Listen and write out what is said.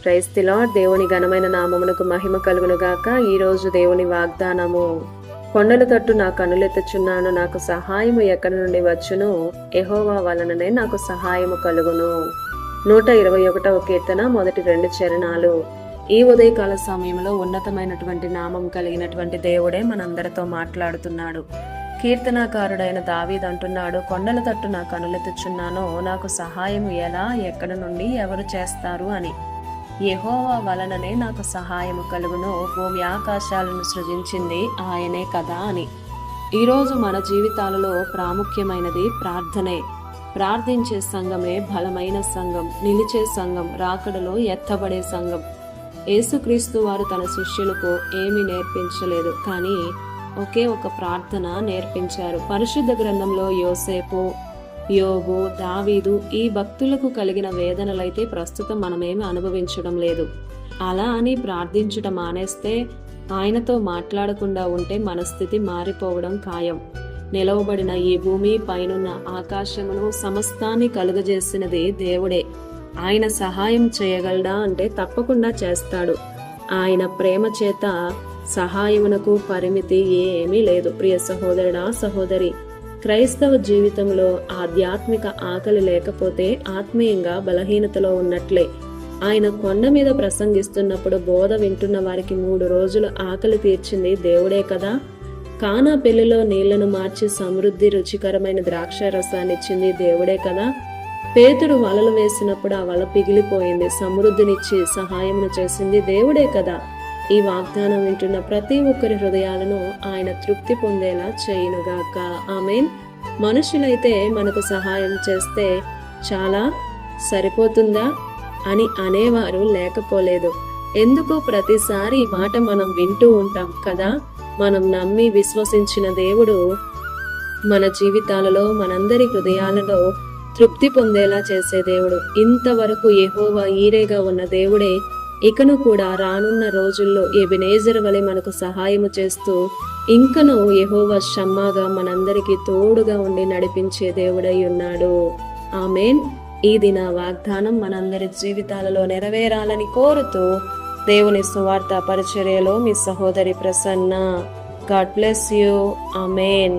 Praise the lord. దేవుని ఘనమైన నామమునకు మహిమ కలుగును గాక. ఈరోజు దేవుని వాగ్దానము, కొండల తట్టు నా కనులెత్తుచున్నాను, నాకు సహాయము ఎక్కడి నుండి వచ్చును, యెహోవా వలననే నాకు సహాయము కలుగును. 121వ కీర్తన మొదటి 2 చరణాలు. ఈ ఉదయకాల సమయంలో ఉన్నతమైనటువంటి నామం కలిగినటువంటి దేవుడే మనందరితో మాట్లాడుతున్నాడు. కీర్తనాకారుడైన దావీదు అంటున్నాడు, కొండల తట్టు నా కనులెత్తుచున్నాను, నాకు సహాయం ఎలా, ఎక్కడ నుండి ఎవరు చేస్తారు అని. యెహోవా వలననే నాకు సహాయము కలుగును, భూమి ఆకాశాలను సృజించింది ఆయనే కదా అని. ఈరోజు మన జీవితాలలో ప్రాముఖ్యమైనది ప్రార్థనే. ప్రార్థించే సంఘమే బలమైన సంఘం, నిలిచే సంఘం, రాకడలో ఎత్తబడే సంఘం. యేసుక్రీస్తు వారు తన శిష్యులకు ఏమీ నేర్పించలేదు, కానీ ఒకే ఒక ప్రార్థన నేర్పించారు. పరిశుద్ధ గ్రంథంలో యోసేపు, యోబు, దావీదు ఈ భక్తులకు కలిగిన వేదనలైతే ప్రస్తుతం మనమేమి అనుభవించడం లేదు. అలా అని ప్రార్థించడం మానేస్తే, ఆయనతో మాట్లాడకుండా ఉంటే మన స్థితి మారిపోవడం ఖాయం. నిలవబడిన ఈ భూమి, పైనున్న ఆకాశమును, సమస్తాన్ని కలుగజేసినది దేవుడే. ఆయన సహాయం చేయగలడా అంటే తప్పకుండా చేస్తాడు. ఆయన ప్రేమ చేత సహాయమునకు పరిమితి ఏమీ లేదు. ప్రియ సహోదరుడా, సహోదరి, క్రైస్తవ జీవితంలో ఆధ్యాత్మిక ఆకలి లేకపోతే ఆత్మీయంగా బలహీనతలో ఉన్నట్లే. ఆయన కొండ మీద ప్రసంగిస్తున్నప్పుడు బోధ వింటున్న వారికి 3 రోజులు ఆకలి తీర్చింది దేవుడే కదా. కానా పెళ్లిలో నీళ్లను మార్చి సమృద్ధి రుచికరమైన ద్రాక్ష రసాన్ని ఇచ్చింది దేవుడే కదా. పేతుడు వలలు వేసినప్పుడు ఆ వల పిగిలిపోయింది, సమృద్ధినిచ్చి సహాయమును చేసింది దేవుడే కదా. ఈ వాగ్దానం వింటున్న ప్రతి ఒక్కరి హృదయాలను ఆయన తృప్తి పొందేలా చేయునుగాక. ఆమేన్. మనుషులైతే మనకు సహాయం చేస్తే చాలా సరిపోతుందా అని అనేవారు లేకపోలేదు. ఎందుకు ప్రతిసారి ఈ మాట మనం వింటూ ఉంటాం కదా. మనం నమ్మి విశ్వసించిన దేవుడు మన జీవితాలలో, మనందరి హృదయాలలో తృప్తి పొందేలా చేసే దేవుడు. ఇంతవరకు యెహోవా ఈరేగా ఉన్న దేవుడే ఇకను కూడా రానున్న రోజుల్లో ఎబెనేజర్ వలె మనకు సహాయము చేస్తూ, ఇంకను యెహోవా షమ్మాగా మనందరికీ తోడుగా ఉండి నడిపించే దేవుడై ఉన్నాడు. ఆమేన్. ఈ దిన వాగ్దానం మనందరి జీవితాలలో నెరవేరాలని కోరుతూ, దేవుని సువార్త పరిచర్యలో మీ సహోదరి Prasanna. God bless you. Amen.